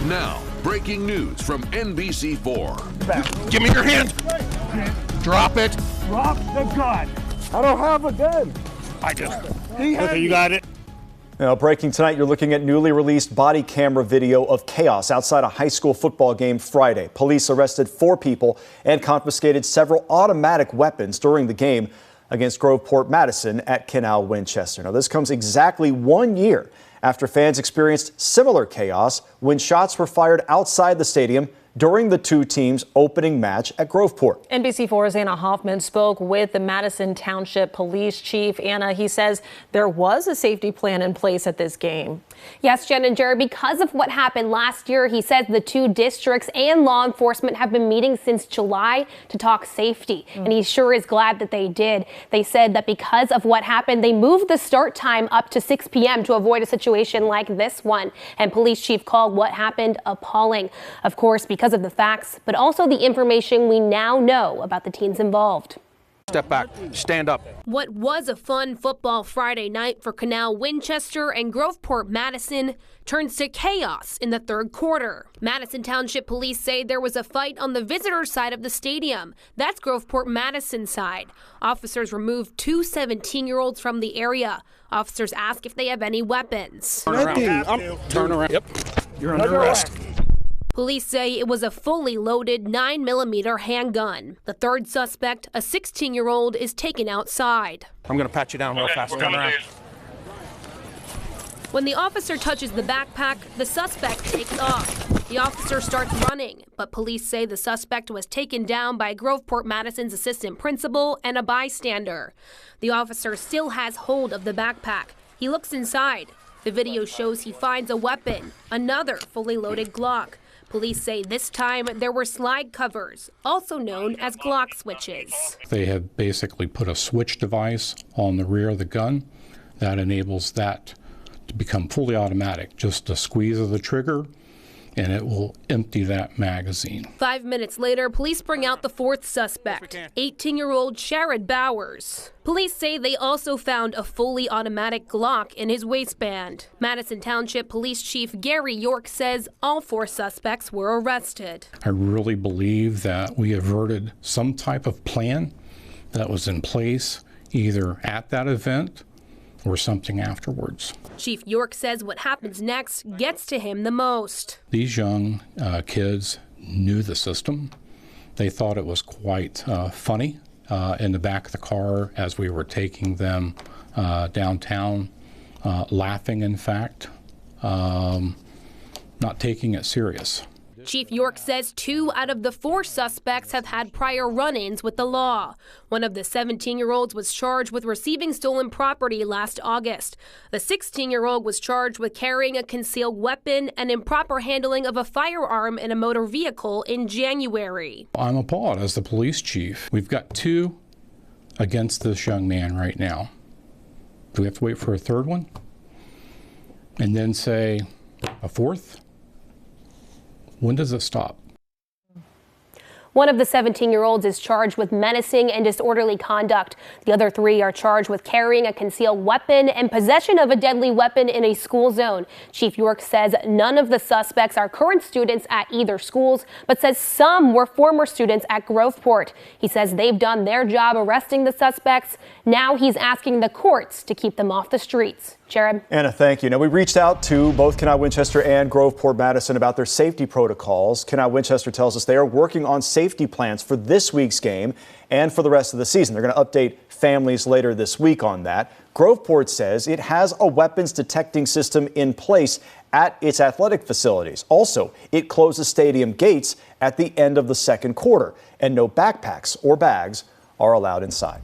Now, breaking news from NBC4. Give me your hand. Drop it. Drop the gun. I don't have a gun. I do. Okay, you got it. Now, breaking tonight, you're looking at newly released body camera video of chaos outside a high school football game Friday. Police arrested 4 people and confiscated several automatic weapons during the game against Groveport Madison at Canal Winchester. Now, this comes exactly 1 year after fans experienced similar chaos when shots were fired outside the stadium during the two teams' opening match at Groveport. NBC4's Anna Hoffman spoke with the Madison Township Police Chief. Anna, he says there was a safety plan in place at this game. Yes, Jen and Jared, because of what happened last year, he says the two districts and law enforcement have been meeting since July to talk safety. And he sure is glad that they did. They said that because of what happened, they moved the start time up to 6 p.m. to avoid a situation like this one. And Police Chief called what happened appalling. Of course, because of the facts, but also the information we now know about the teens involved. Step back, stand up. What was a fun football Friday night for Canal Winchester and Groveport Madison turns to chaos in the third quarter. Madison Township Police say there was a fight on the visitor side of the stadium. That's Groveport Madison side. Officers removed 2 17-year-olds from the area. Officers ask if they have any weapons. Turn around. Turn around. Yep. You're under arrest. Police say it was a fully loaded 9mm handgun. The third suspect, a 16-year-old, is taken outside. I'm going to pat you down real fast. Turn around. When the officer touches the backpack, the suspect takes off. The officer starts running, but police say the suspect was taken down by Groveport Madison's assistant principal and a bystander. The officer still has hold of the backpack. He looks inside. The video shows he finds a weapon, another fully loaded Glock. Police say this time there were slide covers, also known as Glock switches. They have basically put a switch device on the rear of the gun that enables that to become fully automatic. Just a squeeze of the trigger and it will empty that magazine. 5 minutes later, police bring out the fourth suspect, 18-year-old Sherrod Bowers. Police say they also found a fully automatic Glock in his waistband. Madison Township Police Chief Gary York says all 4 suspects were arrested. I really believe that we averted some type of plan that was in place either at that event or something afterwards. Chief York says what happens next gets to him the most. These young kids knew the system. They thought it was quite funny in the back of the car as we were taking them downtown, laughing in fact, not taking it serious. Chief York says 2 out of the 4 suspects have had prior run-ins with the law. One of the 17-year-olds was charged with receiving stolen property last August. The 16-year-old was charged with carrying a concealed weapon and improper handling of a firearm in a motor vehicle in January. I'm appalled as the police chief. We've got 2 against this young man right now. Do we have to wait for a third one? And then say a fourth? When does it stop? One of the 17-year-olds is charged with menacing and disorderly conduct. The other 3 are charged with carrying a concealed weapon and possession of a deadly weapon in a school zone. Chief York says none of the suspects are current students at either schools, but says some were former students at Groveport. He says they've done their job arresting the suspects. Now he's asking the courts to keep them off the streets. Jared? Anna, thank you. Now, we reached out to both Canal Winchester and Groveport Madison about their safety protocols. Canal Winchester tells us they are working on safety plans for this week's game and for the rest of the season. They're going to update families later this week on that. Groveport says it has a weapons detecting system in place at its athletic facilities. Also, it closes stadium gates at the end of the second quarter, and no backpacks or bags are allowed inside.